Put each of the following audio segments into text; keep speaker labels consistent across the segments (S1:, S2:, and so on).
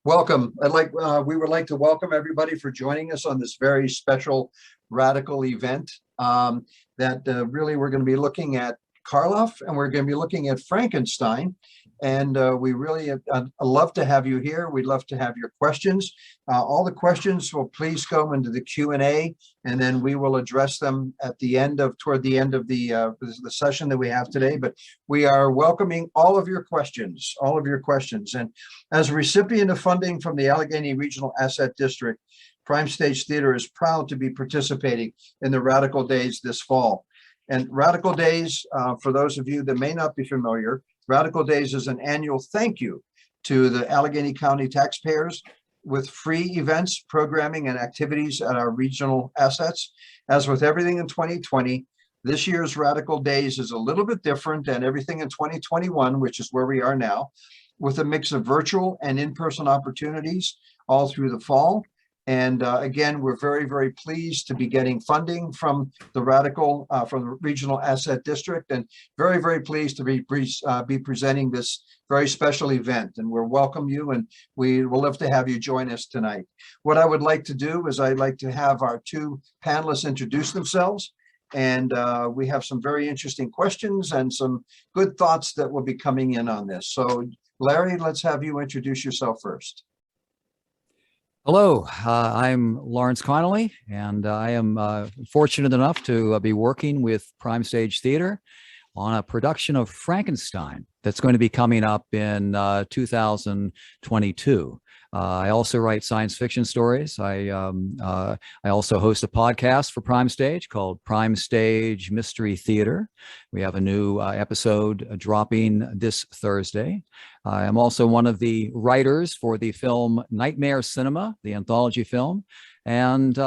S1: Welcome. We would like to welcome everybody for joining us on this very special radical event. Really we're going to be looking at Karloff, and we're going to be looking at Frankenstein. And we really love to have you here. We'd love to have your questions. All the questions will please go into the Q&A, and then we will address them toward the end of the session that we have today. But we are welcoming all of your questions. And as a recipient of funding from the Allegheny Regional Asset District, Prime Stage Theater is proud to be participating in the Radical Days this fall. And Radical Days, for those of you that may not be familiar, Radical Days is an annual thank you to the Allegheny County taxpayers with free events, programming, and activities at our regional assets. As with everything in 2020, this year's Radical Days is a little bit different than everything in 2021, which is where we are now, with a mix of virtual and in-person opportunities all through the fall. And again, we're very, very pleased to be getting funding from the Regional Asset District, and very, very pleased to be presenting this very special event. And we'll welcome you, and we will love to have you join us tonight. What I would like to do is I'd like to have our two panelists introduce themselves. And we have some very interesting questions and some good thoughts that will be coming in on this. So Larry, let's have you introduce yourself first.
S2: Hello, I'm Lawrence Connelly, and I am fortunate enough to be working with Prime Stage Theater on a production of Frankenstein that's going to be coming up in 2022. I also write science fiction stories. I also host a podcast for Prime Stage called Prime Stage Mystery Theater. We have a new episode dropping this Thursday. I am also one of the writers for the film Nightmare Cinema, the anthology film, and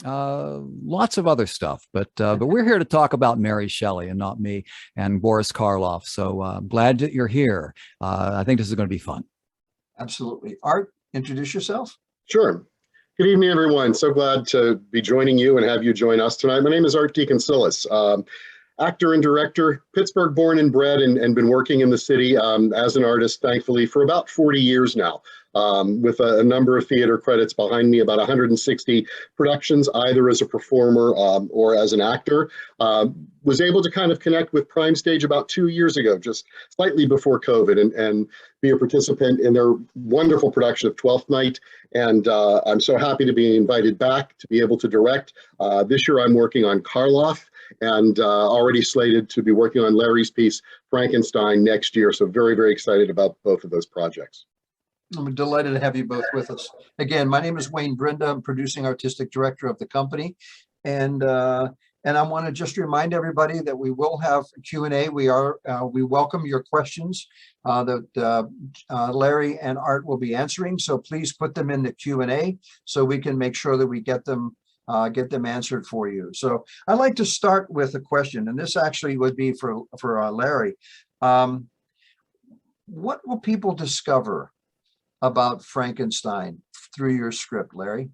S2: lots of other stuff. But we're here to talk about Mary Shelley and not me and Boris Karloff. So I'm glad that you're here. I think this is going to be fun.
S1: Absolutely. Art, introduce yourself.
S3: Sure. Good evening, everyone. So glad to be joining you and have you join us tonight. My name is Art Deaconcillis, actor and director, Pittsburgh born and bred, and been working in the city as an artist, thankfully, for about 40 years now, with a number of theater credits behind me, about 160 productions, either as a performer or as an actor. Was able to kind of connect with Prime Stage about 2 years ago, just slightly before COVID, and be a participant in their wonderful production of Twelfth Night. And I'm so happy to be invited back to be able to direct. This year I'm working on Karloff, and already slated to be working on Larry's piece, Frankenstein, next year. So very, very excited about both of those projects.
S1: I'm delighted to have you both with us. Again, my name is Wayne Brinda. I'm producing artistic director of the company. And I want to just remind everybody that we will have a Q&A. We welcome your questions that Larry and Art will be answering. So please put them in the Q&A so we can make sure that we get them answered for you. So I'd like to start with a question, and this actually would be for Larry. What will people discover about Frankenstein through your script, Larry?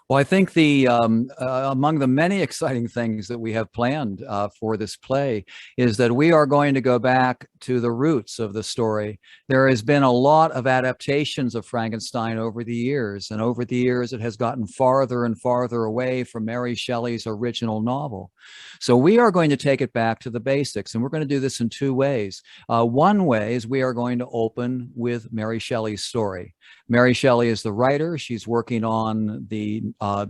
S2: Well, I think among the many exciting things that we have planned for this play is that we are going to go back to the roots of the story. There has been a lot of adaptations of Frankenstein over the years, and over the years it has gotten farther and farther away from Mary Shelley's original novel. So we are going to take it back to the basics, and we're going to do this in two ways. One way is we are going to open with Mary Shelley's story. Mary Shelley is the writer. She's working on the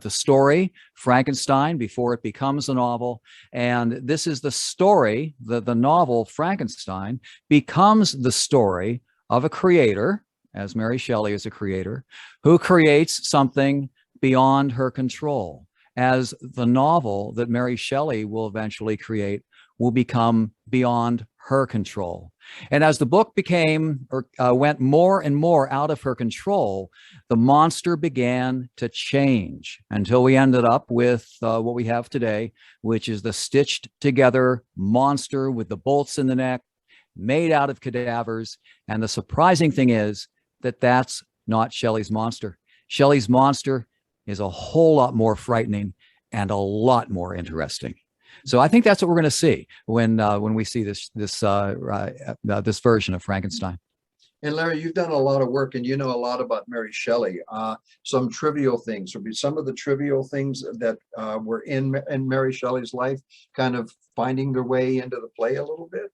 S2: story, Frankenstein, before it becomes a novel. And this is the story, the novel Frankenstein becomes the story of a creator, as Mary Shelley is a creator, who creates something beyond her control, as the novel that Mary Shelley will eventually create will become beyond her control. And as the book went more and more out of her control, the monster began to change until we ended up with what we have today, which is the stitched together monster with the bolts in the neck, made out of cadavers. And the surprising thing is that that's not Shelley's monster. Shelley's monster is a whole lot more frightening and a lot more interesting. So I think that's what we're going to see when we see this version of Frankenstein.
S1: And Larry, you've done a lot of work and you know a lot about Mary Shelley. Some trivial things would be some of the trivial things that were in Mary Shelley's life, kind of finding their way into the play a little bit.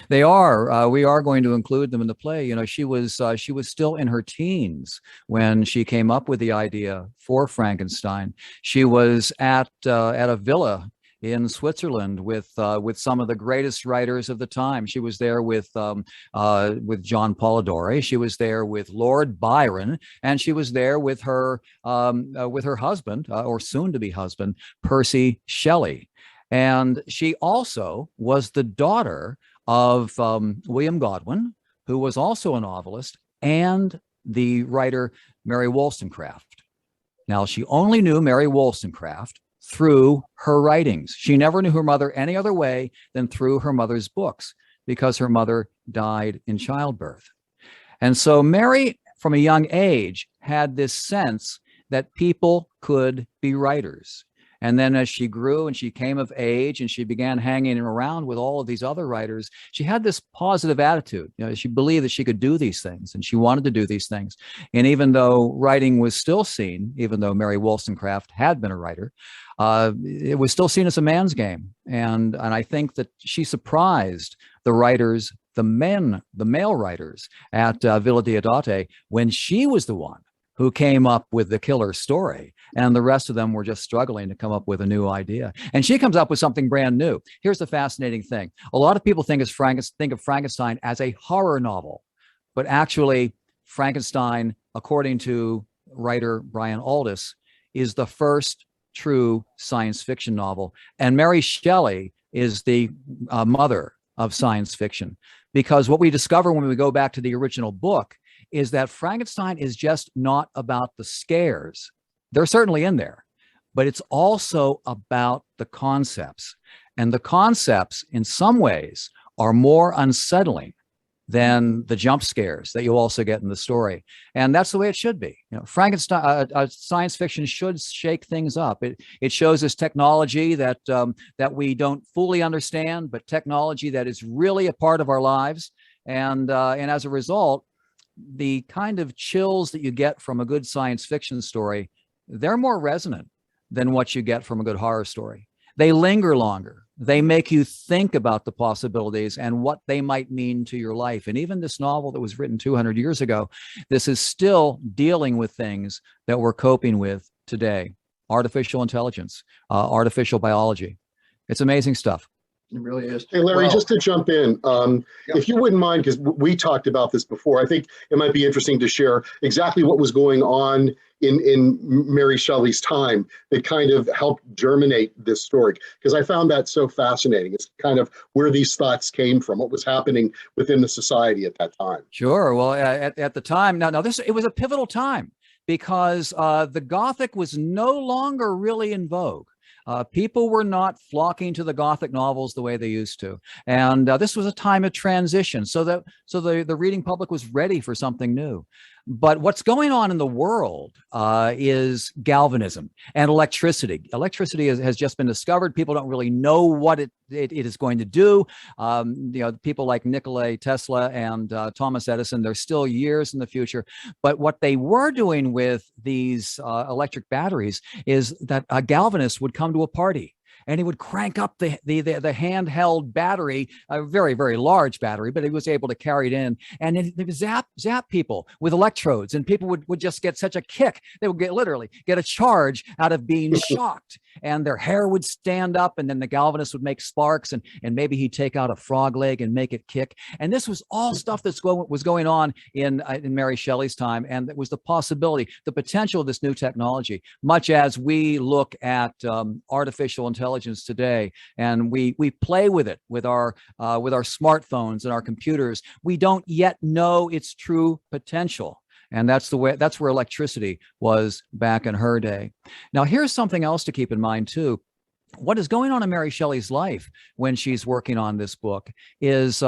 S2: They are. We are going to include them in the play. You know, she was still in her teens when she came up with the idea for Frankenstein. She was at a villa in Switzerland with some of the greatest writers of the time. She was there with John Polidori. She was there with Lord Byron, and she was there with her husband, or soon-to-be husband, Percy Shelley. And she also was the daughter of William Godwin, who was also a novelist, and the writer Mary Wollstonecraft. Now, she only knew Mary Wollstonecraft through her writings. She never knew her mother any other way than through her mother's books, because her mother died in childbirth. And so Mary, from a young age, had this sense that people could be writers. And then as she grew and she came of age and she began hanging around with all of these other writers, she had this positive attitude. You know, she believed that she could do these things and she wanted to do these things. And even though writing was still seen, even though Mary Wollstonecraft had been a writer, it was still seen as a man's game. And I think that she surprised the writers, the male writers at Villa Diodati, when she was the one who came up with the killer story, and the rest of them were just struggling to come up with a new idea. And she comes up with something brand new. Here's the fascinating thing. A lot of people think of Frankenstein as a horror novel, but actually Frankenstein, according to writer Brian Aldiss, is the first true science fiction novel. And Mary Shelley is the mother of science fiction, because what we discover when we go back to the original book is that Frankenstein is just not about the scares. They're certainly in there, but it's also about the concepts. And the concepts, in some ways, are more unsettling than the jump scares that you also get in the story. And that's the way it should be. You know, Frankenstein, science fiction should shake things up. It shows us technology that we don't fully understand, but technology that is really a part of our lives. And as a result, the kind of chills that you get from a good science fiction story, they're more resonant than what you get from a good horror story. They linger longer. They make you think about the possibilities and what they might mean to your life. And even this novel that was written 200 years ago, this is still dealing with things that we're coping with today. Artificial intelligence, artificial biology. It's amazing stuff.
S1: It really is.
S3: Hey, Larry, just to jump in, if you wouldn't mind, because we talked about this before, I think it might be interesting to share exactly what was going on in Mary Shelley's time that kind of helped germinate this story, because I found that so fascinating. It's kind of where these thoughts came from, what was happening within the society at that time.
S2: Sure. Well, at the time, it was a pivotal time, because the Gothic was no longer really in vogue. People were not flocking to the Gothic novels the way they used to. And this was a time of transition. So the reading public was ready for something new. But what's going on in the world is galvanism and electricity. Electricity has just been discovered. People don't really know what it is going to do. People like Nikola Tesla and Thomas Edison, they're still years in the future. But what they were doing with these electric batteries is that a galvanist would come to a party, and he would crank up the handheld battery, a very, very large battery, but he was able to carry it in, and it would zap people with electrodes, and people would just get such a kick. They would literally get a charge out of being shocked, and their hair would stand up, and then the galvanist would make sparks, and maybe he'd take out a frog leg and make it kick. And this was all stuff that was going on in Mary Shelley's time, and it was the possibility, the potential of this new technology, much as we look at artificial intelligence today, and we play with it with our smartphones and our computers. We don't yet know its true potential. And that's where electricity was back in her day. Now, here's something else to keep in mind too. What is going on in Mary Shelley's life when she's working on this book is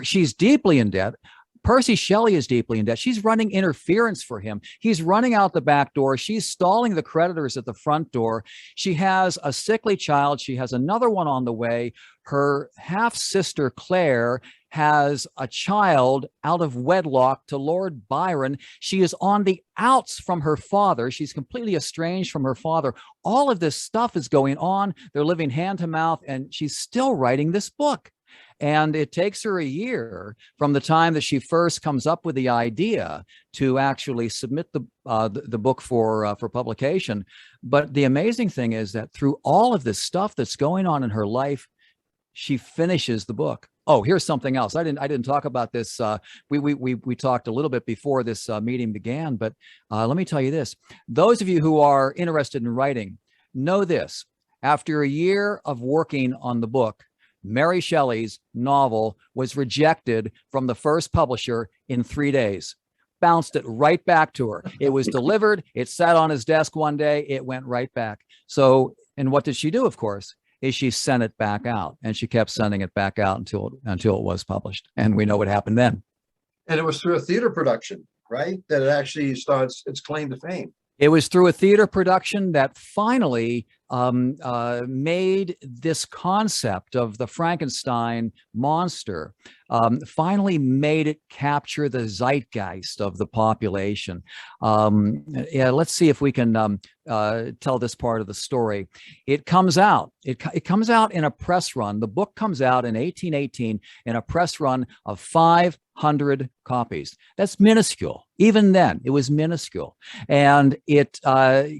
S2: she's deeply in debt. Percy Shelley is deeply in debt. She's running interference for him. He's running out the back door. She's stalling the creditors at the front door. She has a sickly child. She has another one on the way. Her half-sister, Claire, has a child out of wedlock to Lord Byron. She is on the outs from her father. She's completely estranged from her father. All of this stuff is going on. They're living hand to mouth, and she's still writing this book. And it takes her a year from the time that she first comes up with the idea to actually submit the book for publication. But the amazing thing is that through all of this stuff that's going on in her life, she finishes the book. Oh, here's something else. I didn't talk about this. We talked a little bit before this meeting began, but let me tell you this. Those of you who are interested in writing, know this. After a year of working on the book, Mary Shelley's novel was rejected from the first publisher in 3 days. Bounced it right back to her. It was delivered. It sat on his desk one day. It went right back. So, and what did she do, of course, is she sent it back out, and she kept sending it back out until it was published. And we know what happened then.
S1: And it was through a theater production, right? That it actually starts its claim to fame.
S2: It was through a theater production that finally made this concept of the Frankenstein monster, finally made it capture the zeitgeist of the population. Yeah, let's see if we can tell this part of the story. It comes out. It comes out in a press run. The book comes out in 1818 in a press run of 500 copies. That's minuscule. Even then, it was minuscule, and it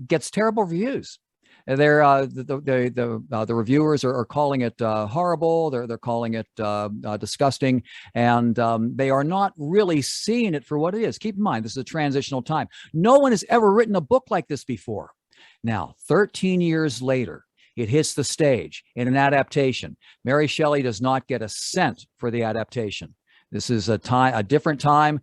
S2: gets terrible reviews. The reviewers are calling it horrible. They're calling it disgusting, and they are not really seeing it for what it is. Keep in mind, this is a transitional time. No one has ever written a book like this before. Now, 13 years later, it hits the stage in an adaptation. Mary Shelley does not get a cent for the adaptation. This is a different time.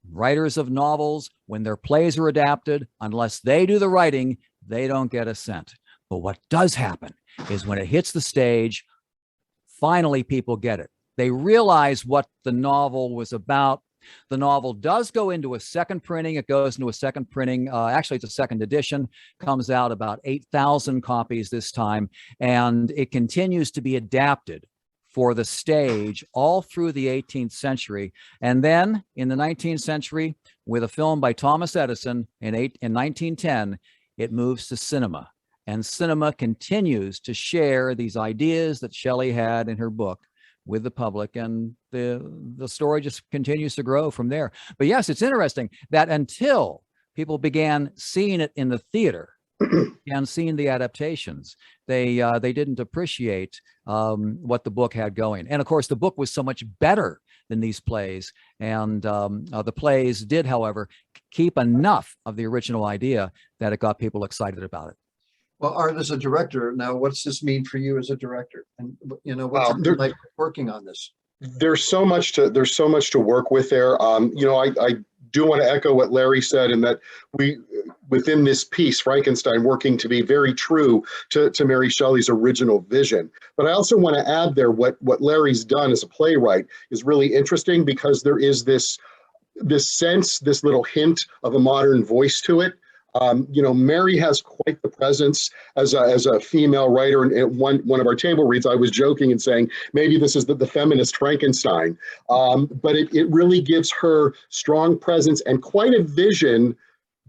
S2: Writers of novels, when their plays are adapted, unless they do the writing, they don't get a cent. But what does happen is when it hits the stage, finally people get it. They realize what the novel was about. The novel does go into a second printing. It goes into a second printing. Actually, it's a second edition. Comes out about 8,000 copies this time. And it continues to be adapted for the stage all through the 18th century. And then in the 19th century, with a film by Thomas Edison in 1910, it moves to cinema. And cinema continues to share these ideas that Shelley had in her book with the public, and the story just continues to grow from there. But yes, it's interesting that until people began seeing it in the theater and seeing the adaptations, they didn't appreciate what the book had going. And of course, the book was so much better than these plays. And the plays did, however, keep enough of the original idea that it got people excited about it.
S1: Well, Art, as a director, now what's this mean for you as a director? And what's it like working on this?
S3: There's so much to work with there. I do want to echo what Larry said, in that we, within this piece, Frankenstein, working to be very true to Mary Shelley's original vision. But I also want to add there what Larry's done as a playwright is really interesting, because there is this sense, this little hint of a modern voice to it. Mary has quite the presence as a female writer. And one of our table reads, I was joking and saying, maybe this is the feminist Frankenstein. But it really gives her strong presence and quite a vision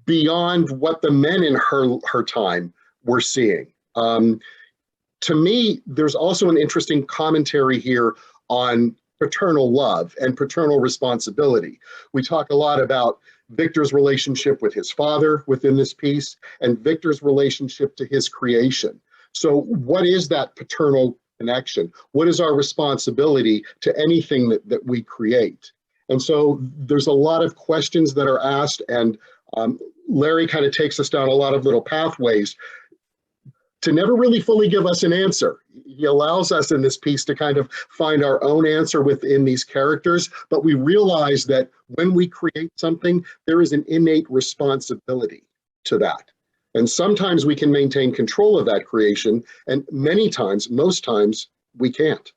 S3: beyond what the men in her time were seeing. To me, there's also an interesting commentary here on paternal love and paternal responsibility. We talk a lot about Victor's relationship with his father within this piece, and Victor's relationship to his creation. So what is that paternal connection? What is our responsibility to anything that we create? And so there's a lot of questions that are asked, and Larry kind of takes us down a lot of little pathways to never really fully give us an answer. He allows us in this piece to kind of find our own answer within these characters, but we realize that when we create something, there is an innate responsibility to that. And sometimes we can maintain control of that creation, and many times, most times, we can't.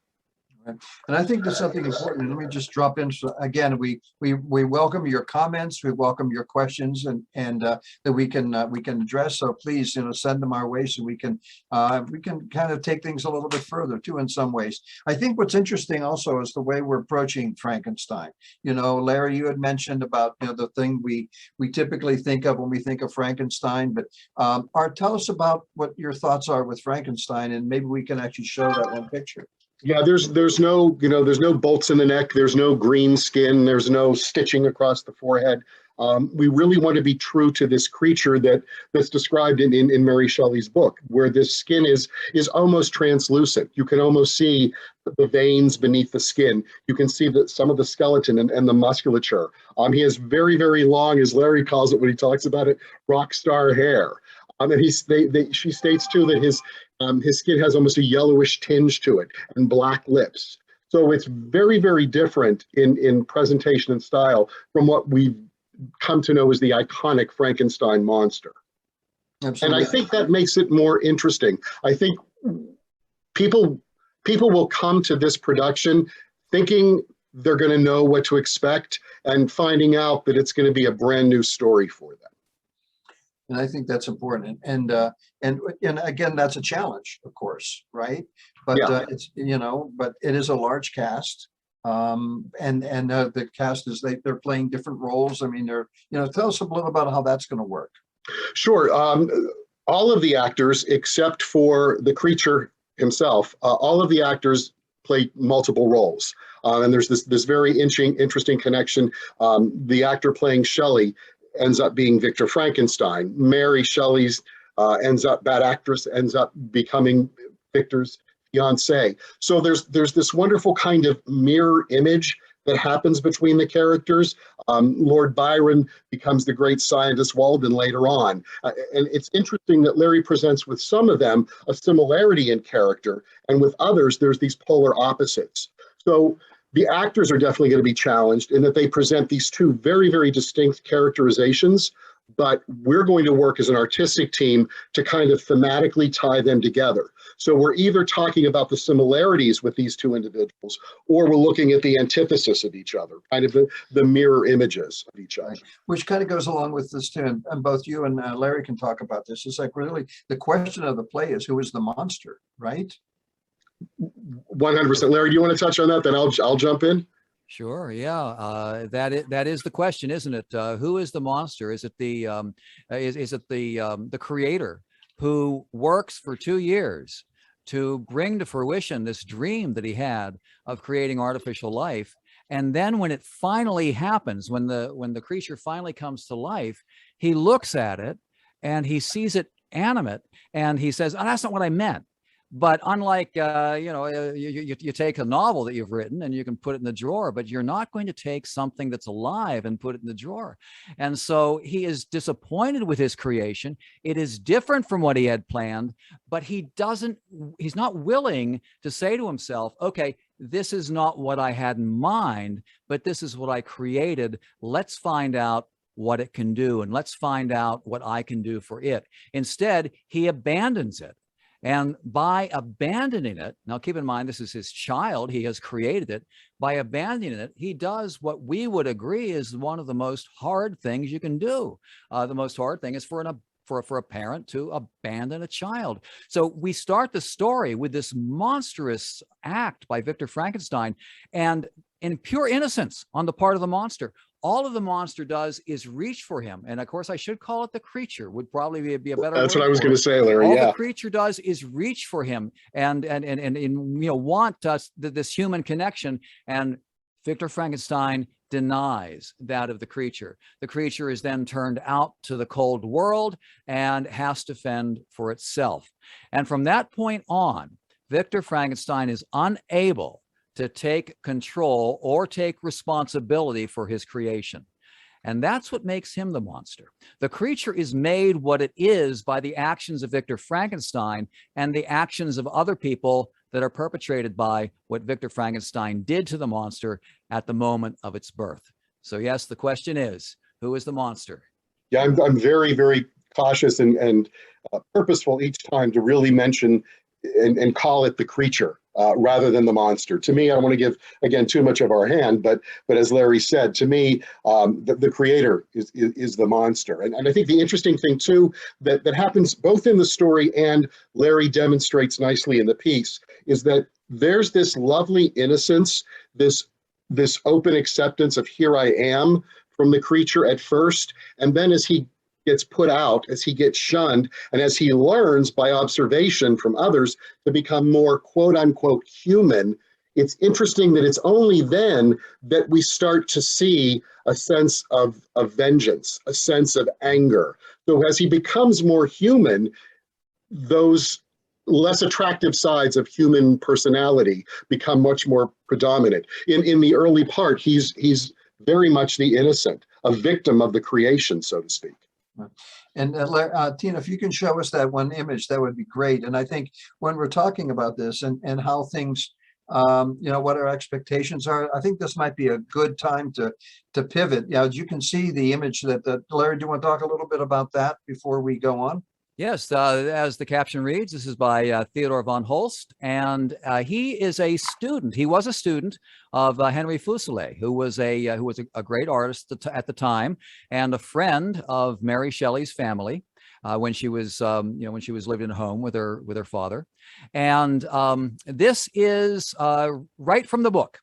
S1: And I think there's something important. And let me just drop in. So again, we welcome your comments. We welcome your questions, and that we can address. So please, send them our way so we can kind of take things a little bit further too. In some ways, I think what's interesting also is the way we're approaching Frankenstein. Larry, you had mentioned about the thing we typically think of when we think of Frankenstein. But Art, tell us about what your thoughts are with Frankenstein, and maybe we can actually show that one picture.
S3: Yeah, there's no bolts in the neck, there's no green skin, there's no stitching across the forehead. We really want to be true to this creature that's described in Mary Shelley's book, where this skin is almost translucent. You can almost see the veins beneath the skin. You can see some of the skeleton and the musculature. He has very, very long, as Larry calls it when he talks about it, rock star hair. And she states too that his skin has almost a yellowish tinge to it and black lips. So it's very, very different in presentation and style from what we've come to know as the iconic Frankenstein monster. Absolutely. And I think that makes it more interesting. I think people will come to this production thinking they're going to know what to expect and finding out that it's going to be a brand new story for them.
S1: And I think that's important. And again, that's a challenge, of course, right? But yeah. But it is a large cast. And the cast is they're playing different roles. I mean, tell us a little about how that's going to work. Sure.
S3: All of the actors, except for the creature himself, all of the actors play multiple roles. And there's this very interesting connection. The actor playing Shelley ends up being Victor Frankenstein. Mary Shelley's bad actress ends up becoming Victor's fiancée. So there's this wonderful kind of mirror image that happens between the characters. Lord Byron becomes the great scientist Walden later on. And it's interesting that Larry presents with some of them a similarity in character, and with others, there's these polar opposites. So the actors are definitely going to be challenged in that they present these two very, very distinct characterizations, but we're going to work as an artistic team to kind of thematically tie them together. So we're either talking about the similarities with these two individuals, or we're looking at the antithesis of each other, kind of the mirror images of each other.
S1: Which kind of goes along with this too, and both you and Larry can talk about this. It's like really the question of the play is, who is the monster, right?
S3: 100%. Larry, do you want to touch on that? Then I'll jump in.
S2: Sure. Yeah. That is the question, isn't it? Who is the monster? Is it the the creator who works for 2 years to bring to fruition this dream that he had of creating artificial life? And then when it finally happens, when the creature finally comes to life, he looks at it and he sees it animate and he says, "Oh, that's not what I meant." But unlike, you take a novel that you've written and you can put it in the drawer, but you're not going to take something that's alive and put it in the drawer. And so he is disappointed with his creation. It is different from what he had planned, but he's not willing to say to himself, okay, this is not what I had in mind, but this is what I created. Let's find out what it can do, and let's find out what I can do for it. Instead, he abandons it. And by abandoning it, now keep in mind, this is his child, he has created it. By abandoning it, he does what we would agree is one of the most hard things you can do. The most hard thing is for a parent to abandon a child. So we start the story with this monstrous act by Victor Frankenstein, and in pure innocence on the part of the monster. All of the monster does is reach for him. And of course, I should call it the creature, would probably be a better word.
S3: That's what I was going to say, Larry.
S2: All the creature does is reach for him and want this human connection. And Victor Frankenstein denies that of the creature. The creature is then turned out to the cold world and has to fend for itself. And from that point on, Victor Frankenstein is unable to take control or take responsibility for his creation. And that's what makes him the monster. The creature is made what it is by the actions of Victor Frankenstein and the actions of other people that are perpetrated by what Victor Frankenstein did to the monster at the moment of its birth. So yes, the question is, who is the monster?
S3: Yeah, I'm very, very cautious and purposeful each time to really mention and call it the creature. rather than the monster. To me, I don't want to give, again, too much of our hand, but as Larry said, to me, the creator is the monster. And I think the interesting thing, too, that happens both in the story and Larry demonstrates nicely in the piece, is that there's this lovely innocence, this open acceptance of here I am from the creature at first, and then as he gets put out, as he gets shunned, and as he learns by observation from others to become more quote unquote human, it's interesting that it's only then that we start to see a sense of vengeance, a sense of anger. So as he becomes more human, those less attractive sides of human personality become much more predominant. In the early part, he's very much the innocent, a victim of the creation, so to speak.
S1: And Tina, if you can show us that one image, that would be great. And I think when we're talking about this and how things, what our expectations are, I think this might be a good time to pivot. As you can see the image that Larry, do you want to talk a little bit about that before we go on?
S2: Yes, as the caption reads, this is by Theodor von Holst, and he is a student. He was a student of Henry Fuseli, who was a great artist at the time, and a friend of Mary Shelley's family when she was living at home with her father. And this is right from the book.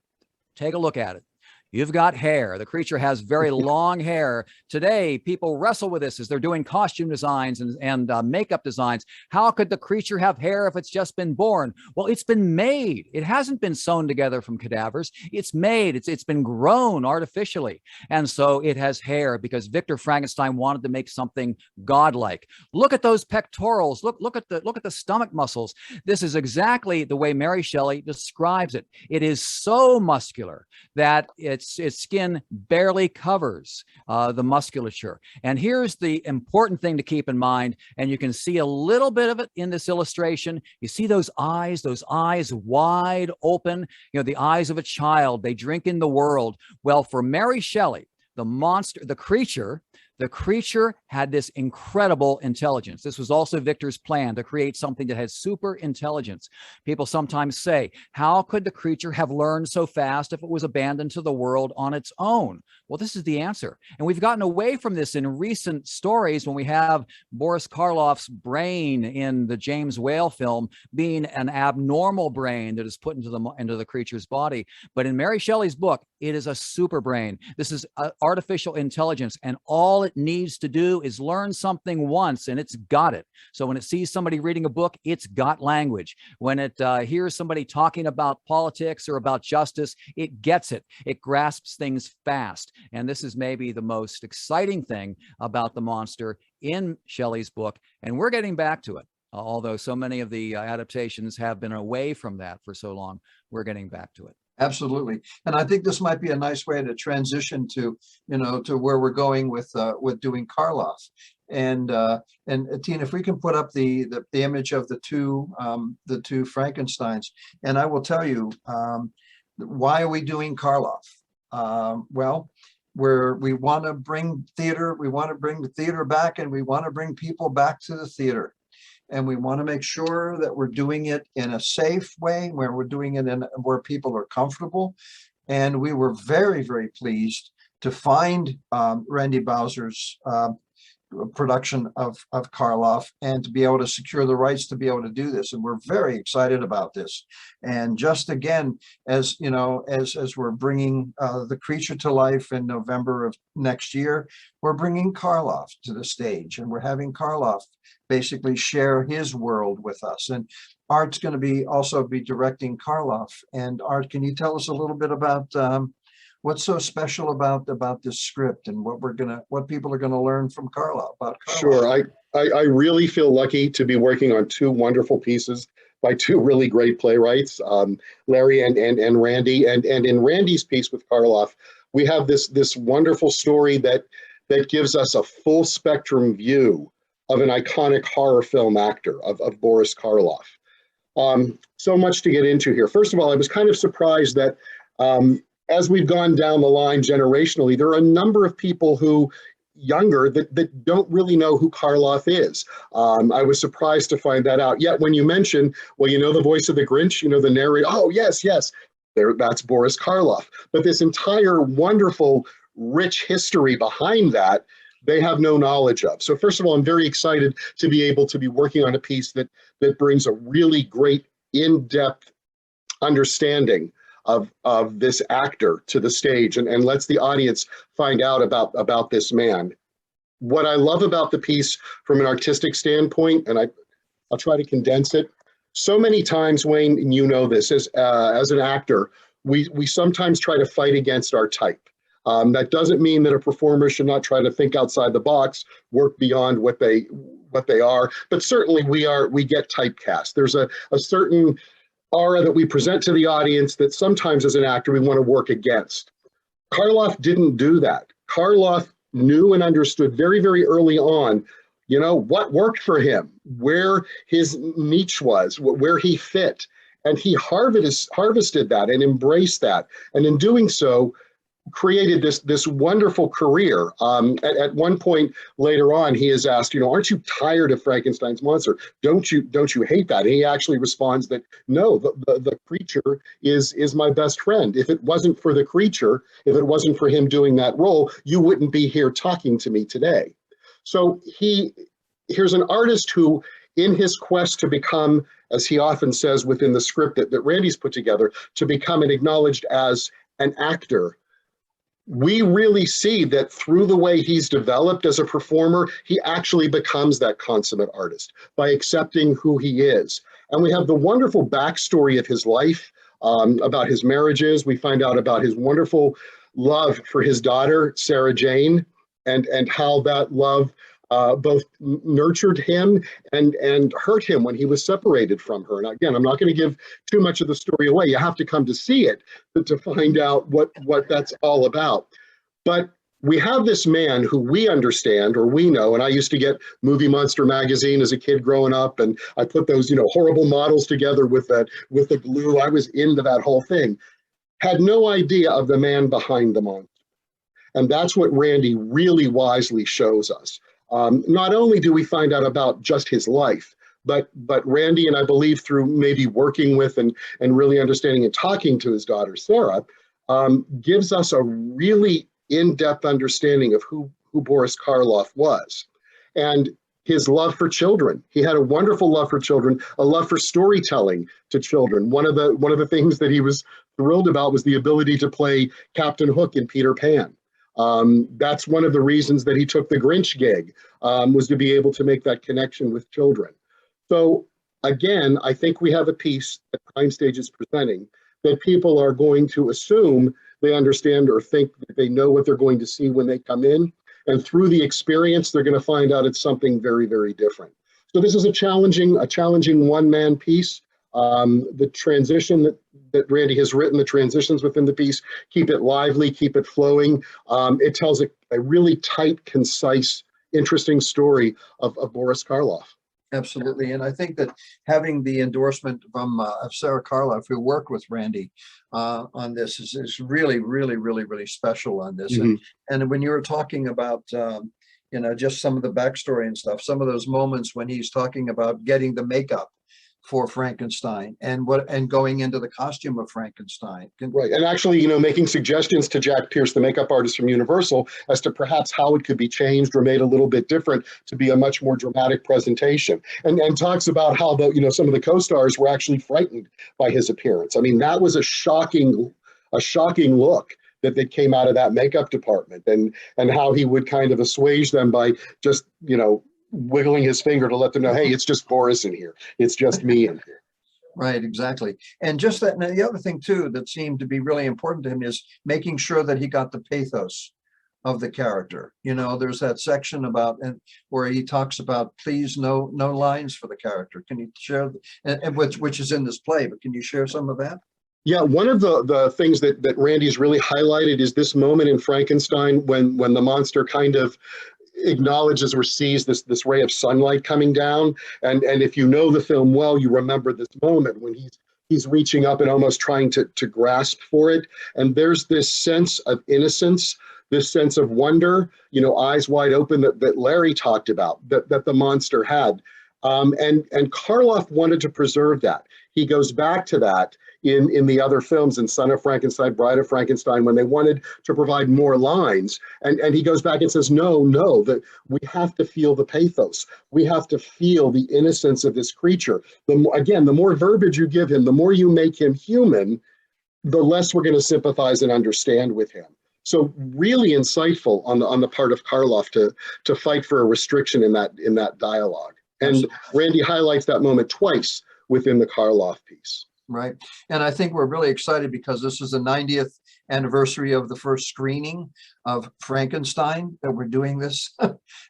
S2: Take a look at it. You've got hair. The creature has very long hair. Today, people wrestle with this as they're doing costume designs and makeup designs. How could the creature have hair if it's just been born? Well, it's been made. It hasn't been sewn together from cadavers. It's made. It's been grown artificially. And so it has hair because Victor Frankenstein wanted to make something godlike. Look at those pectorals. Look at the stomach muscles. This is exactly the way Mary Shelley describes it. It is so muscular that its skin barely covers the musculature. And here's the important thing to keep in mind, and you can see a little bit of it in this illustration. You see those eyes wide open, the eyes of a child. They drink in the world. Well, for Mary Shelley, the creature had this incredible intelligence. This was also Victor's plan, to create something that has super intelligence. People sometimes say, how could the creature have learned so fast if it was abandoned to the world on its own? Well, this is the answer. And we've gotten away from this in recent stories when we have Boris Karloff's brain in the James Whale film being an abnormal brain that is put into the creature's body. But in Mary Shelley's book, it is a super brain. This is artificial intelligence, and all it needs to do is learn something once, and it's got it. So when it sees somebody reading a book, it's got language. When it hears somebody talking about politics or about justice, it gets it. It grasps things fast. And this is maybe the most exciting thing about the monster in Shelley's book. And we're getting back to it. Although so many of the adaptations have been away from that for so long, we're getting back to it.
S1: Absolutely. And I think this might be a nice way to transition to where we're going with doing Karloff. And Tina, if we can put up the image of the two Frankensteins, and I will tell you, why are we doing Karloff? Well, we want to bring theater, we want to bring the theater back, and we want to bring people back to the theater. And we want to make sure that we're doing it in a safe way, where we're doing it where people are comfortable. And we were very, very pleased to find Randy Bowser's production of Karloff, and to be able to secure the rights to be able to do this. And we're very excited about this. And just again, as we're bringing the creature to life in November of next year, we're bringing Karloff to the stage, and we're having Karloff basically share his world with us. And Art's going to also be directing Karloff. And Art, can you tell us a little bit about what's so special about this script, and what people are gonna learn from Karloff about Karloff?
S3: Sure, I really feel lucky to be working on two wonderful pieces by two really great playwrights, Larry and Randy. And in Randy's piece with Karloff, we have this wonderful story that gives us a full spectrum view of an iconic horror film actor, of Boris Karloff. So much to get into here. First of all, I was kind of surprised that as we've gone down the line generationally, there are a number of people who younger that don't really know who Karloff is. I was surprised to find that out. Yet when you mention, well, you know the voice of the Grinch, you know the narrator, oh, yes, that's Boris Karloff. But this entire wonderful, rich history behind that, they have no knowledge of. So first of all, I'm very excited to be able to be working on a piece that brings a really great in-depth understanding of this actor to the stage and lets the audience find out about this man. What I love about the piece from an artistic standpoint, and I'll try to condense it. So many times, Wayne, and you know this, as an actor, we sometimes try to fight against our type. That doesn't mean that a performer should not try to think outside the box, work beyond what they are, but certainly we get typecast. There's a certain aura that we present to the audience that sometimes as an actor we want to work against. Karloff didn't do that. Karloff knew and understood very, very early on, you know, what worked for him, where his niche was, where he fit. And he harvested that and embraced that. And in doing so, created this wonderful career. At one point later on, he is asked, you know, aren't you tired of Frankenstein's monster? Don't you hate that? And he actually responds that no, the creature is my best friend. If it wasn't for the creature, if it wasn't for him doing that role, you wouldn't be here talking to me today. So here's an artist who, in his quest to become, as he often says within the script that Randy's put together, to become and acknowledged as an actor, we really see that through the way he's developed as a performer, he actually becomes that consummate artist by accepting who he is. And we have the wonderful backstory of his life, about his marriages. We find out about his wonderful love for his daughter, Sarah Jane, and how that love both nurtured him and hurt him when he was separated from her. And again, I'm not going to give too much of the story away. You have to come to see it to find out what that's all about. But we have this man who we understand, or we know, and I used to get Movie Monster magazine as a kid growing up, and I put those, you know, horrible models together with the glue. I was into that whole thing. Had no idea of the man behind the monster. And that's what Randy really wisely shows us. Not only do we find out about just his life, but Randy, and I believe through maybe working with and really understanding and talking to his daughter, Sarah, gives us a really in-depth understanding of who Boris Karloff was. And his love for children. He had a wonderful love for children, a love for storytelling to children. One of the things that he was thrilled about was the ability to play Captain Hook in Peter Pan. That's one of the reasons that he took the Grinch gig, was to be able to make that connection with children. So again, I think we have a piece that Prime Stage is presenting that people are going to assume they understand or think that they know what they're going to see when they come in. And through the experience, they're going to find out it's something very, very different. So this is a challenging one-man piece. The transition that Randy has written, the transitions within the piece, keep it lively, keep it flowing. It tells a really tight, concise, interesting story of Boris Karloff.
S1: Absolutely. And I think that having the endorsement from of Sarah Karloff, who worked with Randy on this, is really, really, really, really special on this.
S3: Mm-hmm.
S1: And when you were talking about, you know, just some of the backstory and stuff, some of those moments when he's talking about getting the makeup for Frankenstein and going into the costume of Frankenstein.
S3: Right. And actually, you know, making suggestions to Jack Pierce, the makeup artist from Universal, as to perhaps how it could be changed or made a little bit different to be a much more dramatic presentation. And talks about how some of the co-stars were actually frightened by his appearance. I mean, that was a shocking look that came out of that makeup department, and how he would kind of assuage them by just, you know, wiggling his finger to let them know, hey, it's just Boris in here. It's just me in here.
S1: Right, exactly. And just that, and the other thing too that seemed to be really important to him is making sure that he got the pathos of the character. You know, there's that section about where he talks about, please, no lines for the character. Can you share, and which is in this play, but can you share some of that?
S3: Yeah, one of the things that Randy's really highlighted is this moment in Frankenstein when the monster kind of acknowledges or sees this ray of sunlight coming down, and if you know the film well, you remember this moment when he's reaching up and almost trying to grasp for it, and there's this sense of innocence this sense of wonder, eyes wide open that Larry talked about, that the monster had. And Karloff wanted to preserve that. He goes back to that in the other films, in Son of Frankenstein, Bride of Frankenstein, when they wanted to provide more lines. And he goes back and says, no, that we have to feel the pathos. We have to feel the innocence of this creature. Again, the more verbiage you give him, the more you make him human, the less we're going to sympathize and understand with him. So really insightful on the part of Karloff to fight for a restriction in that dialogue. And Randy highlights that moment twice within the Karloff piece.
S1: Right. And I think we're really excited because this is the 90th anniversary of the first screening of Frankenstein that we're doing this.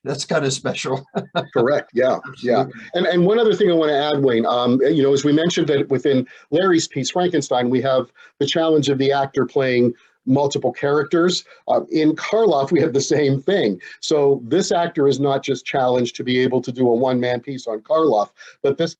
S1: That's kind of special.
S3: Correct. Yeah. Yeah. And one other thing I want to add, Wayne, as we mentioned that within Larry's piece, Frankenstein, we have the challenge of the actor playing multiple characters. In Karloff, we have the same thing. So this actor is not just challenged to be able to do a one-man piece on Karloff, but this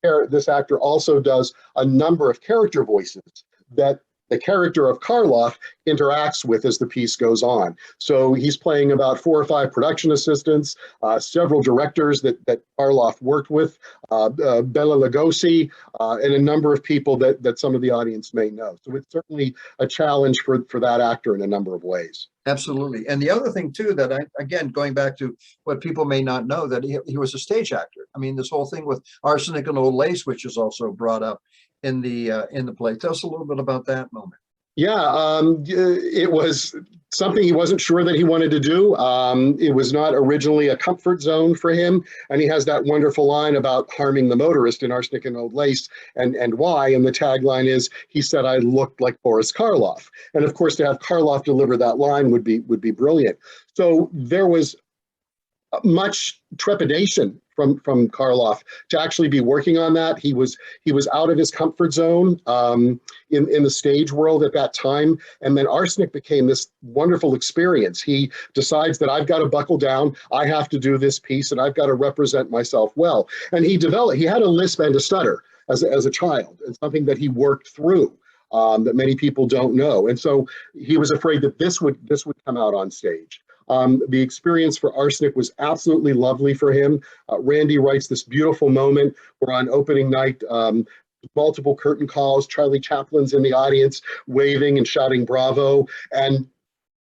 S3: actor also does a number of character voices that the character of Karloff interacts with as the piece goes on. So he's playing about 4 or 5 production assistants, several directors that Karloff worked with, Bela Lugosi, and a number of people that some of the audience may know. So it's certainly a challenge for that actor in a number of ways.
S1: Absolutely. And the other thing too, that again, going back to what people may not know, that he was a stage actor. I mean, this whole thing with arsenic and old lace, which is also brought up in the play. Tell us a little bit about that moment.
S3: Yeah, it was something he wasn't sure that he wanted to do. It was not originally a comfort zone for him. And he has that wonderful line about harming the motorist in Arsenic and Old Lace and why. And the tagline is, he said, I looked like Boris Karloff. And of course, to have Karloff deliver that line would be brilliant. So there was much trepidation from Karloff to actually be working on that. He was out of his comfort zone in the stage world at that time. And then Arsenic became this wonderful experience. He decides that I've got to buckle down. I have to do this piece and I've got to represent myself well. And he had a lisp and a stutter as a child, and something that he worked through that many people don't know. And so he was afraid that this would come out on stage. The experience for Arsenic was absolutely lovely for him. Randy writes this beautiful moment where on opening night, multiple curtain calls, Charlie Chaplin's in the audience waving and shouting bravo. And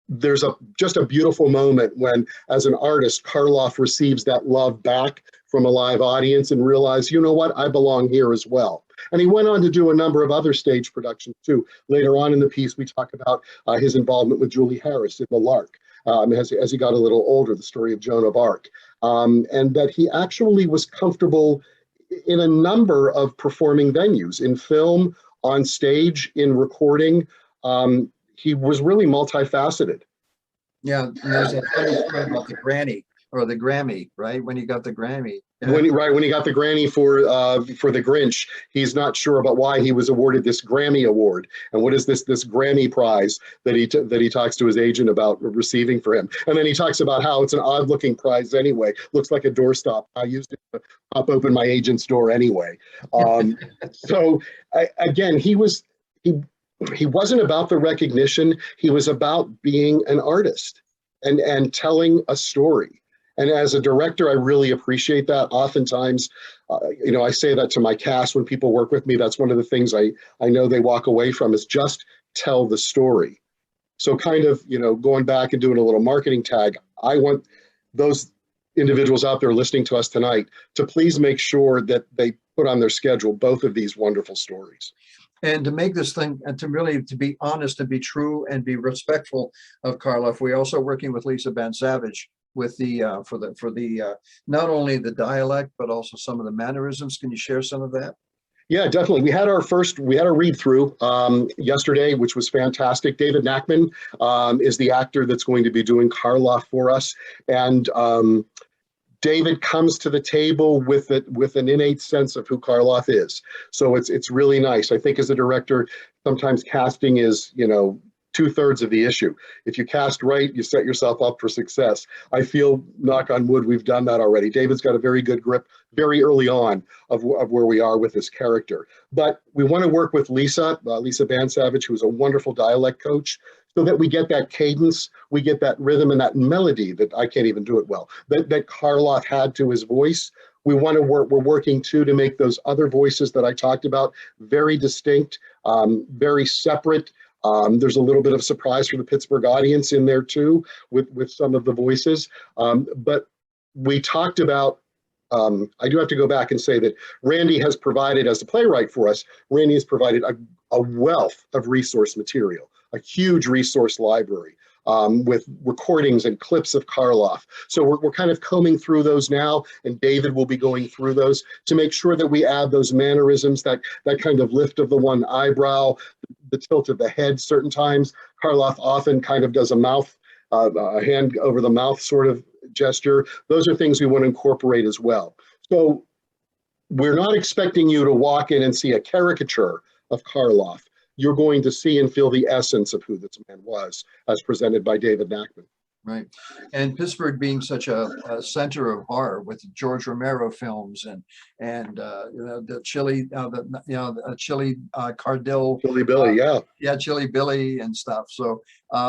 S3: there's just a beautiful moment when, as an artist, Karloff receives that love back from a live audience and realized, you know what, I belong here as well. And he went on to do a number of other stage productions too. Later on in the piece, we talk about his involvement with Julie Harris in The Lark. As he got a little older, the story of Joan of Arc, and that he actually was comfortable in a number of performing venues, in film, on stage, in recording. He was really multifaceted.
S1: Yeah, and there's a funny story about the granny or the Grammy, right? When he got the Grammy. Yeah.
S3: When he got the Grammy for the Grinch, he's not sure about why he was awarded this Grammy award and what is this Grammy prize that he talks to his agent about receiving for him. And then he talks about how it's an odd-looking prize anyway. Looks like a doorstop. I used it to pop open my agent's door anyway. So again, he wasn't about the recognition. He was about being an artist and telling a story. And as a director, I really appreciate that. Oftentimes, I say that to my cast when people work with me. That's one of the things I know they walk away from is just tell the story. So kind of, going back and doing a little marketing tag, I want those individuals out there listening to us tonight to please make sure that they put on their schedule both of these wonderful stories.
S1: And to make this thing, and to be honest and be true and be respectful of Karloff, we're also working with Lisa Bansavage with for the not only the dialect but also some of the mannerisms. Can you share some of that?
S3: Yeah, definitely. We had a read through yesterday, which was fantastic. David Nachman is the actor that's going to be doing Karloff for us, and David comes to the table with an innate sense of who Karloff is. So it's really nice. I think as a director, sometimes casting is 2/3 of the issue. If you cast right, you set yourself up for success. I feel, knock on wood, we've done that already. David's got a very good grip very early on of where we are with this character. But we want to work with Lisa Bansavage, who's a wonderful dialect coach, so that we get that cadence, we get that rhythm and that melody that I can't even do it well, that Karloff had to his voice. We're working too to make those other voices that I talked about very distinct, very separate. There's a little bit of surprise for the Pittsburgh audience in there too, with some of the voices. But we talked about, I do have to go back and say that Randy has provided, as a playwright for us, Randy has provided a wealth of resource material, a huge resource library. With recordings and clips of Karloff. So we're kind of combing through those now, and David will be going through those to make sure that we add those mannerisms, that kind of lift of the one eyebrow, the tilt of the head certain times. Karloff often kind of does a hand over the mouth sort of gesture. Those are things we want to incorporate as well. So we're not expecting you to walk in and see a caricature of Karloff. You're going to see and feel the essence of who this man was, as presented by David Nachman.
S1: Right. And Pittsburgh being such a center of horror with George Romero films and the Chili, Chili Cardill.
S3: Chili Billy, yeah.
S1: Yeah, Chili Billy and stuff. So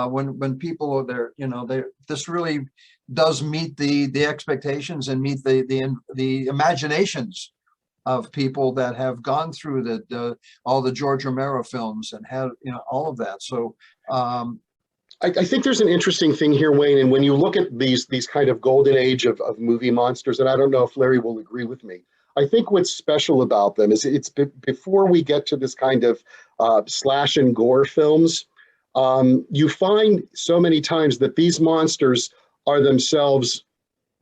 S1: when people are there, this really does meet the expectations and meet the imaginations of people that have gone through all the George Romero films and have all of that. So
S3: I think there's an interesting thing here, Wayne, and when you look at these kind of golden age of movie monsters, and I don't know if Larry will agree with me, I think what's special about them is before we get to this kind of slash and gore films, you find so many times that these monsters are themselves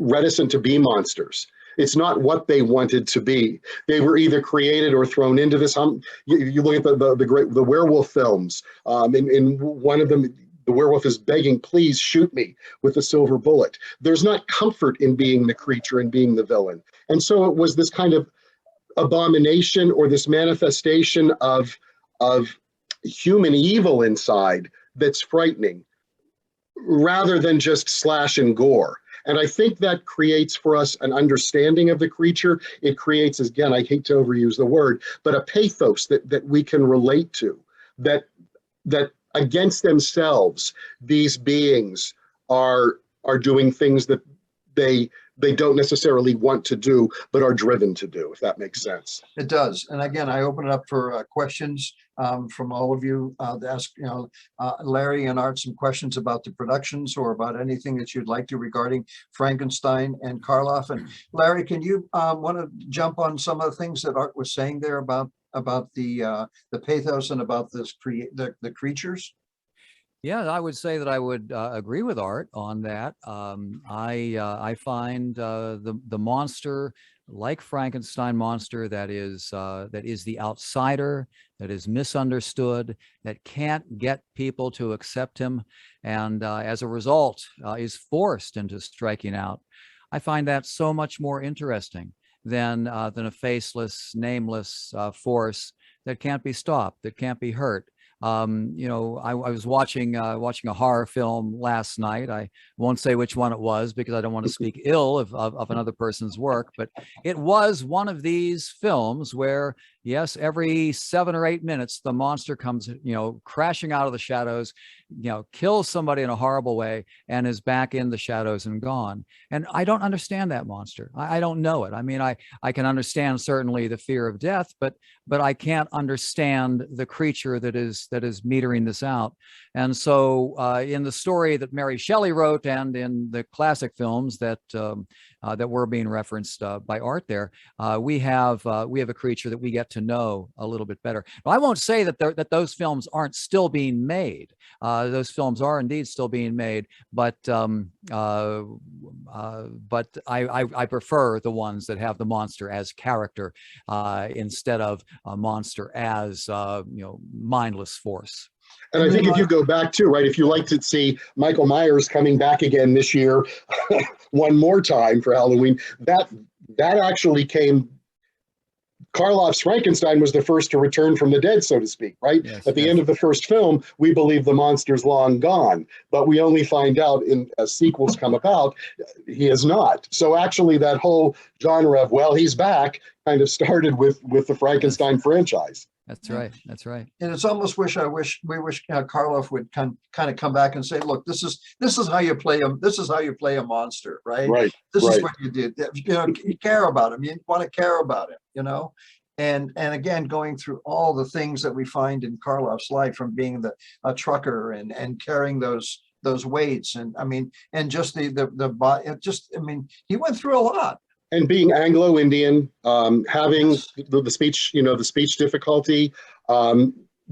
S3: reticent to be monsters. It's not what they wanted to be. They were either created or thrown into this. You look at the werewolf films. In one of them, the werewolf is begging, "Please shoot me with a silver bullet." There's not comfort in being the creature and being the villain. And so it was this kind of abomination or this manifestation of human evil inside that's frightening, rather than just slash and gore. And I think that creates for us an understanding of the creature. It creates, again, I hate to overuse the word, but a pathos that we can relate to, that against themselves, these beings are doing things that they don't necessarily want to do, but are driven to do, if that makes sense.
S1: It does. And again, I open it up for questions from all of you to ask, Larry and Art some questions about the productions or about anything that you'd like to regarding Frankenstein and Karloff. And Larry, can you want to jump on some of the things that Art was saying there about the pathos and about the creatures?
S2: Yeah, I would say that I would agree with Art on that. I find the monster, like Frankenstein monster, that is the outsider, that is misunderstood, that can't get people to accept him, and as a result is forced into striking out. I find that so much more interesting than a faceless, nameless force that can't be stopped, that can't be hurt. I was watching a horror film last night. I won't say which one it was because I don't want to speak ill of another person's work, but it was one of these films where, yes, every 7 or 8 minutes, the monster comes, crashing out of the shadows, kills somebody in a horrible way and is back in the shadows and gone. And I don't understand that monster. I don't know it. I mean, I can understand certainly the fear of death, but I can't understand the creature that is metering this out. And so in the story that Mary Shelley wrote and in the classic films that were being referenced by Art there, we have a creature that we get to know a little bit better. Now, I won't say that those films aren't still being made. Those films are indeed still being made, but I prefer the ones that have the monster as character instead of a monster as mindless force.
S3: And I think if you go back too, right, if you like to see Michael Myers coming back again this year, one more time for Halloween, that actually came Karloff's Frankenstein was the first to return from the dead, so to speak, right?
S2: Yes,
S3: At the
S2: yes.
S3: end of the first film, we believe the monster's long gone, but we only find out as sequels come about, he is not. So actually that whole genre of, well, he's back, kind of started with the Frankenstein franchise.
S2: That's right. That's right.
S1: And it's almost we wish Karloff would kind of come back and say, look, this is how you play him. This is how you play a monster, right?
S3: Right.
S1: This
S3: right.
S1: is what you did. You know, you care about him. You want to care about him, you know? And again, going through all the things that we find in Karloff's life, from being a trucker and carrying those weights. And I mean, and just he went through a lot.
S3: And being Anglo-Indian, having the speech, the speech difficulty,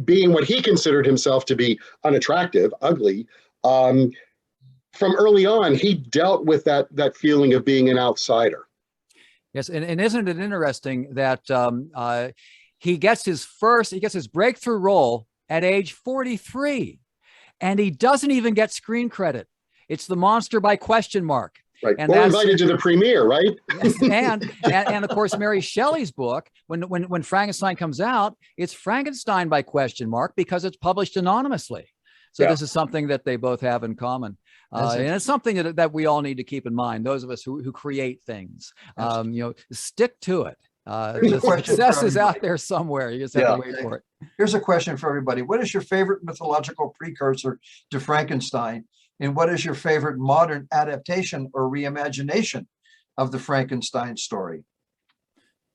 S3: being what he considered himself to be unattractive, ugly. From early on, he dealt with that feeling of being an outsider.
S2: Yes, and isn't it interesting that he gets his breakthrough role at age 43, and he doesn't even get screen credit. It's the monster by question mark.
S3: Right.
S2: And
S3: or invited to the premiere, right?
S2: and of course, Mary Shelley's book, when Frankenstein comes out, it's Frankenstein by question mark, because it's published anonymously. So this is something that they both have in common. And it's something that we all need to keep in mind, those of us who create things. Stick to it. The success is out there somewhere. You just have to wait for it.
S1: Here's a question for everybody. What is your favorite mythological precursor to Frankenstein? And what is your favorite modern adaptation or reimagination of the Frankenstein story?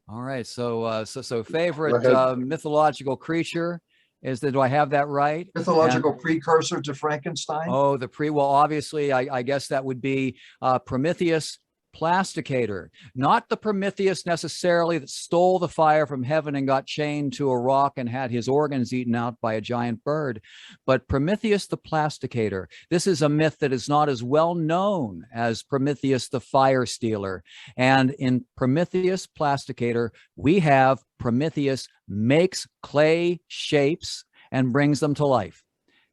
S2: All right. So favorite mythological creature is that, do I have that right?
S1: Mythological precursor to Frankenstein?
S2: Oh, well, obviously, I guess that would be Prometheus Plasticator, not the Prometheus necessarily that stole the fire from heaven and got chained to a rock and had his organs eaten out by a giant bird, but Prometheus the Plasticator. This is a myth that is not as well known as Prometheus the Fire Stealer. And in Prometheus Plasticator, we have Prometheus makes clay shapes and brings them to life.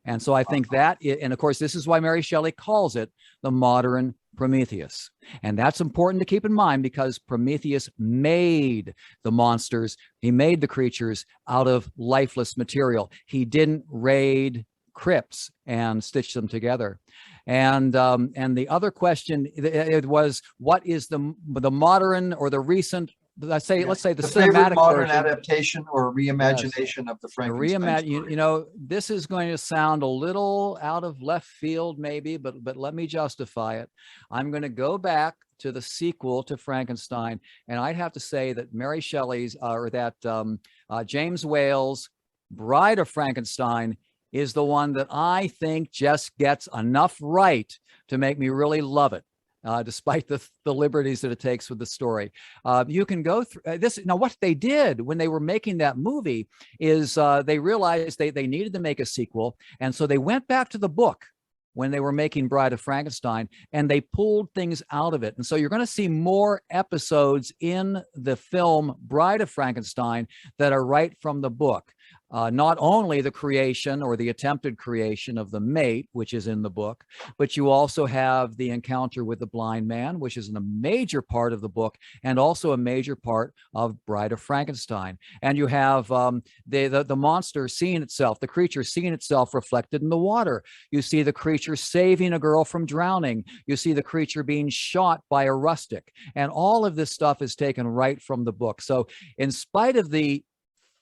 S2: And so I think that, and of course, this is why Mary Shelley calls it the modern Prometheus. And that's important to keep in mind, because Prometheus made the monsters, he made the creatures out of lifeless material. He didn't raid crypts and stitch them together. And the other question, it was, what is the modern or the recent, let's say the cinematic
S1: modern
S2: version,
S1: adaptation or reimagination of the Frankenstein story?
S2: This is going to sound a little out of left field maybe, but let me justify it. I'm going to go back to the sequel to Frankenstein, and I'd have to say that Mary Shelley's James Whale's Bride of Frankenstein is the one that I think just gets enough right to make me really love it. Despite the liberties that it takes with the story. You can go through this. Now, what they did when they were making that movie is they realized they needed to make a sequel. And so they went back to the book when they were making Bride of Frankenstein, and they pulled things out of it. And so you're going to see more episodes in the film Bride of Frankenstein that are right from the book. Not only the creation or the attempted creation of the mate, which is in the book, but you also have the encounter with the blind man, which is a major part of the book and also a major part of Bride of Frankenstein. And you have the monster seeing itself, the creature seeing itself reflected in the water. You see the creature saving a girl from drowning. You see the creature being shot by a rustic. And all of this stuff is taken right from the book. So in spite of the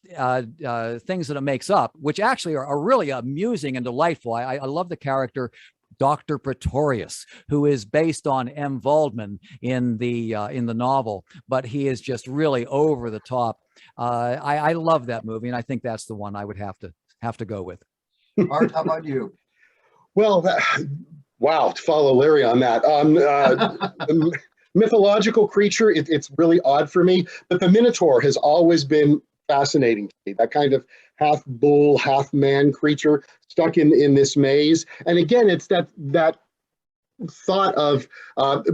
S2: things that it makes up, which actually are really amusing and delightful. I love the character Dr. Pretorius, who is based on M. Waldman in the novel, but he is just really over the top. I love that movie, and I think that's the one I would have to go with.
S1: Art, how about you?
S3: Well, wow, to follow Larry on that. The mythological creature, it's really odd for me, but the Minotaur has always been fascinating to me. That kind of half bull, half man creature stuck in this maze. And again, it's that thought of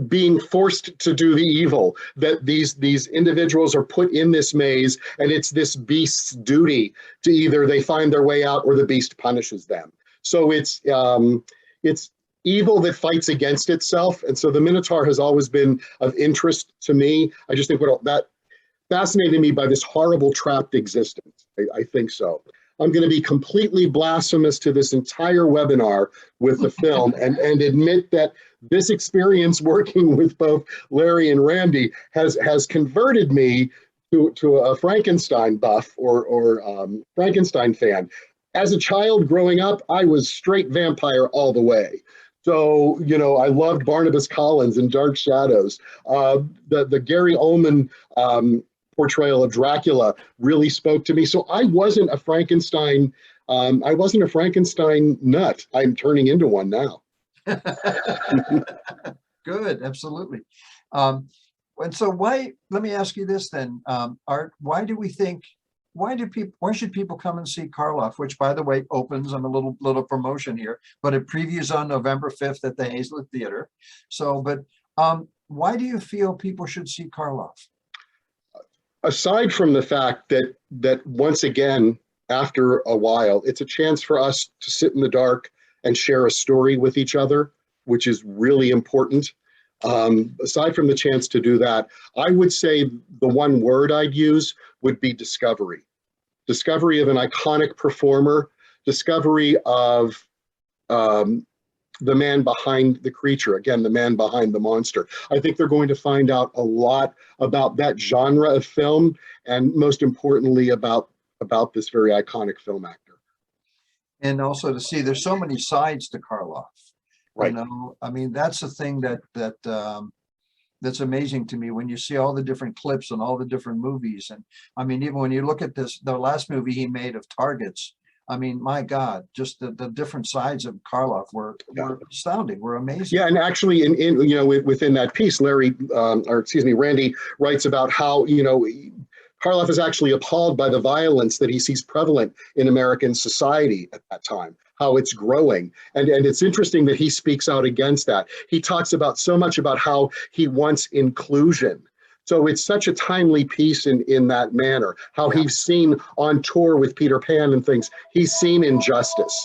S3: being forced to do the evil, that these individuals are put in this maze, and it's this beast's duty to either they find their way out or the beast punishes them. So it's evil that fights against itself. And so the Minotaur has always been of interest to me. I just think fascinated me by this horrible trapped existence. I think so. I'm going to be completely blasphemous to this entire webinar with the film and admit that this experience working with both Larry and Randy has converted me to a Frankenstein buff or Frankenstein fan. As a child growing up, I was straight vampire all the way. So, you know, I loved Barnabas Collins in Dark Shadows. The Gary Oldman portrayal of Dracula really spoke to me. So I wasn't a Frankenstein nut. I'm turning into one now.
S1: Good, absolutely. And so let me ask you this then, Art, why should people come and see Karloff, which by the way opens, I'm a little promotion here, but it previews on November 5th at the Hazlitt Theater. So, but why do you feel people should see Karloff?
S3: Aside from the fact that once again, after a while, it's a chance for us to sit in the dark and share a story with each other, which is really important. Aside from the chance to do that, I would say the one word I'd use would be discovery. Discovery of an iconic performer, discovery of the man behind the creature, again, the man behind the monster. I think they're going to find out a lot about that genre of film, and most importantly, about this very iconic film actor.
S1: And also to see there's so many sides to Karloff.
S3: Right.
S1: You know, I mean, that's the thing that's amazing to me when you see all the different clips and all the different movies. And I mean, even when you look at the last movie he made of Targets, I mean, my God, just the different sides of Karloff were astounding, were amazing. Yeah,
S3: and actually, within that piece, Randy writes about how, Karloff is actually appalled by the violence that he sees prevalent in American society at that time, how it's growing. And it's interesting that he speaks out against that. He talks about so much about how he wants inclusion. So it's such a timely piece in that manner, how he's seen on tour with Peter Pan and things, he's seen injustice.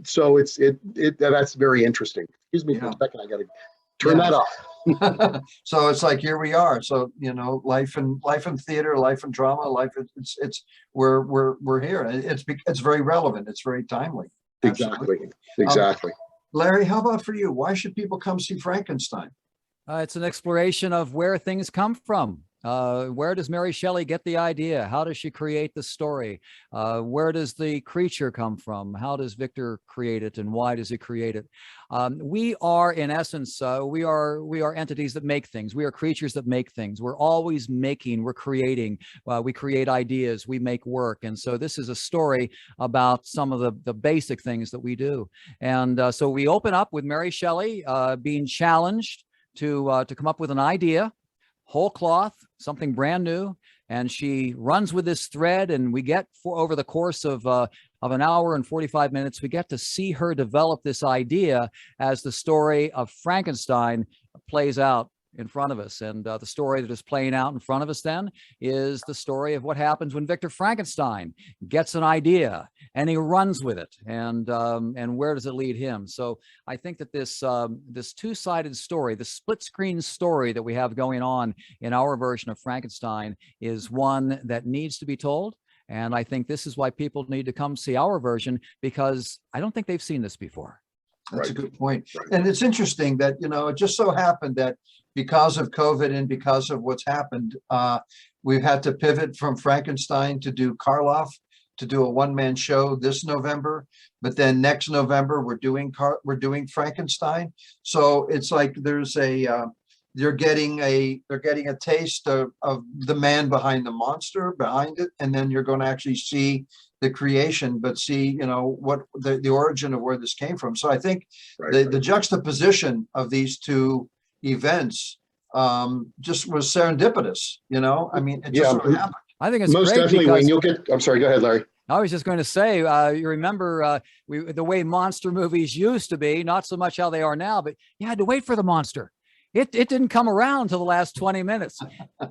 S3: So that's very interesting. Excuse me for a second, I gotta turn that off.
S1: So it's like, here we are. So, life in theater, life in drama, we're here. It's very relevant. It's very timely.
S3: Exactly. Exactly.
S1: Larry, how about for you? Why should people come see Frankenstein?
S2: It's an exploration of where things come from. Where does Mary Shelley get the idea? How does she create the story? Where does the creature come from? How does Victor create it, and why does he create it? We are, in essence, we are entities that make things. We are creatures that make things. We're always making, we're creating. We create ideas, we make work. And so this is a story about some of the basic things that we do. And so we open up with Mary Shelley being challenged to come up with an idea, whole cloth, something brand new, and she runs with this thread, and we get over the course of an hour and 45 minutes, we get to see her develop this idea as the story of Frankenstein plays out in front of us. And the story that is playing out in front of us then is the story of what happens when Victor Frankenstein gets an idea and he runs with it, and where does it lead him? So I think that this two-sided story, the split screen story that we have going on in our version of Frankenstein, is one that needs to be told. And I think this is why people need to come see our version, because I don't think they've seen this before.
S1: That's a good point. And it's interesting that, it just so happened that because of COVID and because of what's happened, we've had to pivot from Frankenstein to do Karloff, to do a one-man show this November. But then next November, we're doing Frankenstein. So it's like there's they're getting a taste of the man behind the monster behind it, and then you're going to actually see the creation, but see what the origin of where this came from. So I think the juxtaposition of these two events just was serendipitous. I mean, it just sort of happened.
S2: I think it's
S3: most
S2: great
S3: definitely
S2: because,
S3: when you'll get. I'm sorry. Go ahead, Larry.
S2: I was just going to say, you remember the way monster movies used to be, not so much how they are now, but you had to wait for the monster. It didn't come around until the last 20 minutes.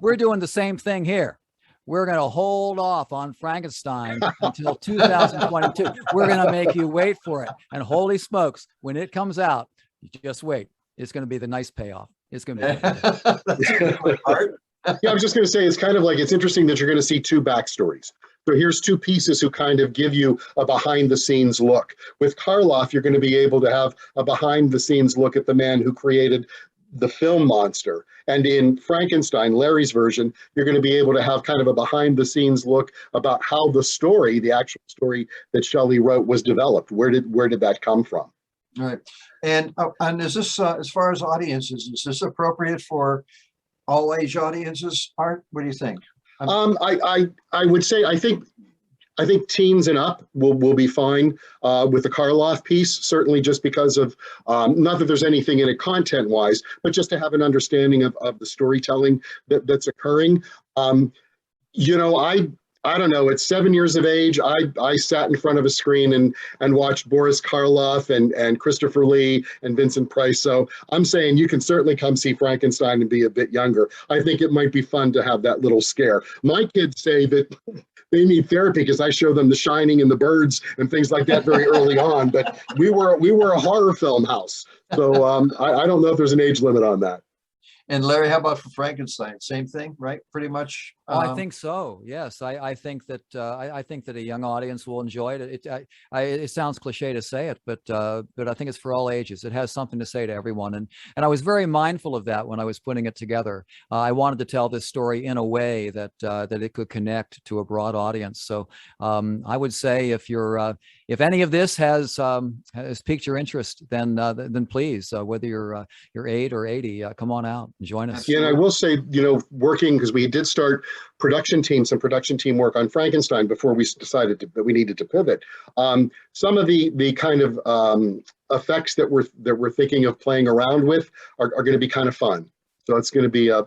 S2: We're doing the same thing here. We're going to hold off on Frankenstein until 2022. We're going to make you wait for it. And holy smokes, when it comes out, you just wait. It's going to be the nice payoff. It's going to be.
S1: That's a good point, Art.
S3: Yeah, I was just going to say, it's kind of like, it's interesting that you're going to see two backstories. So here's two pieces who kind of give you a behind the scenes look. With Karloff, you're going to be able to have a behind the scenes look at the man who created the film monster. And in Frankenstein, Larry's version, you're going to be able to have kind of a behind the scenes look about how the story, the actual story that Shelley wrote, was developed. Where did that come from?
S1: All right. And is this, as far as audiences, is this appropriate for all age audiences, Art? What do you think?
S3: I would say, I think teens and up will be fine with the Karloff piece, certainly just because of, not that there's anything in it content wise, but just to have an understanding of the storytelling that's occurring. You know, I don't know, at 7 years of age, I sat in front of a screen and watched Boris Karloff and Christopher Lee and Vincent Price. So I'm saying you can certainly come see Frankenstein and be a bit younger. I think it might be fun to have that little scare. My kids say that they need therapy because I show them The Shining and The Birds and things like that very early on. But we were a horror film house. So I don't know if there's an age limit on that.
S1: And Larry, how about for Frankenstein? Same thing, right? Pretty much.
S2: Oh, I think so. Yes, I think that I think that a young audience will enjoy it. It sounds cliche to say it, but I think it's for all ages. It has something to say to everyone, and I was very mindful of that when I was putting it together. I wanted to tell this story in a way that that it could connect to a broad audience. So I would say if any of this has piqued your interest, then please, whether you're 8 or 80, come on out and join us.
S3: Yeah, and I will say, working, because we did start some production team work on Frankenstein before we decided that we needed to pivot. Some of the kind of effects that we're thinking of playing around with are going to be kind of fun. So it's going to be a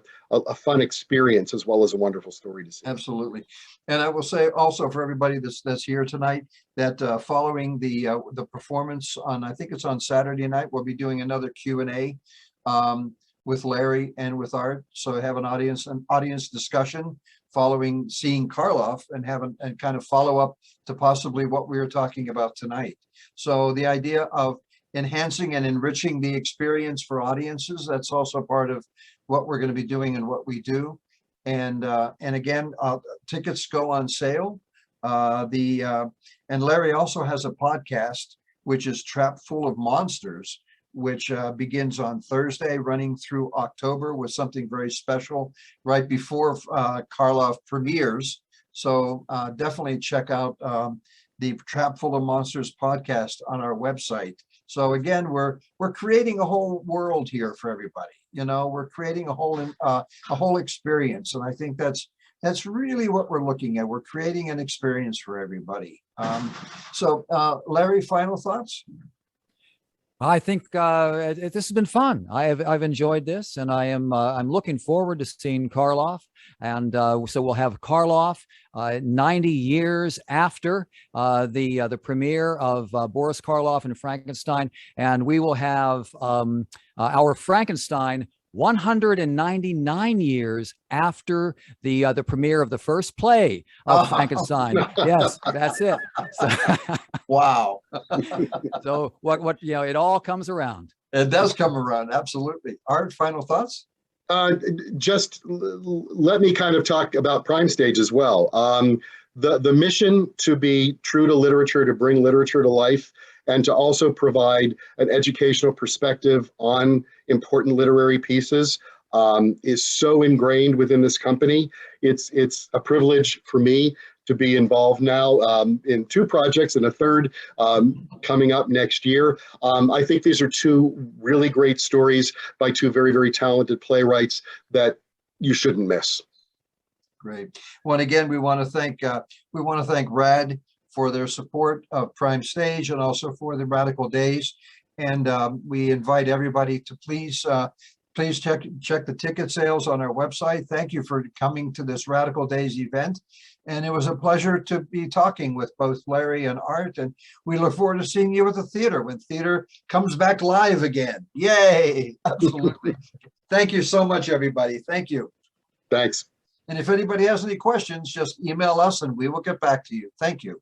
S3: fun experience as well as a wonderful story to see.
S1: Absolutely. And I will say also for everybody that's here tonight that following the performance on, I think it's on Saturday night, we'll be doing another Q&A with Larry and with Art. So have an audience discussion following seeing Karloff and kind of follow up to possibly what we were talking about tonight. So the idea of enhancing and enriching the experience for audiences, that's also part of what we're going to be doing and what we do. And again, tickets go on sale. And Larry also has a podcast, which is Trapped Full of Monsters, which begins on Thursday, running through October with something very special right before Karloff premieres. So definitely check out the Trapped Full of Monsters podcast on our website. So again, we're creating a whole world here for everybody. We're creating a whole experience, and I think that's really what we're looking at. We're creating an experience for everybody. So Larry, final thoughts?
S2: I think this has been fun. I've enjoyed this, and I'm looking forward to seeing Karloff. And so we'll have Karloff 90 years after the premiere of Boris Karloff and Frankenstein, and we will have our Frankenstein 199 years after the premiere of the first play of Frankenstein. Yes, that's it. So,
S1: wow.
S2: So what it all comes around.
S1: It does come around, absolutely. Art, final thoughts?
S3: Just let me kind of talk about Prime Stage as well. The mission to be true to literature, to bring literature to life, and to also provide an educational perspective on important literary pieces is so ingrained within this company. It's a privilege for me to be involved now in 2 projects and a third coming up next year. I think these are 2 really great stories by 2 very, very talented playwrights that you shouldn't miss.
S1: Great. Well, and again, we want to thank RAD for their support of Prime Stage and also for the Radical Days. And we invite everybody to please check the ticket sales on our website. Thank you for coming to this Radical Days event. And it was a pleasure to be talking with both Larry and Art. And we look forward to seeing you at the theater when theater comes back live again. Yay! Absolutely. Thank you so much, everybody. Thank you.
S3: Thanks.
S1: And if anybody has any questions, just email us and we will get back to you. Thank you.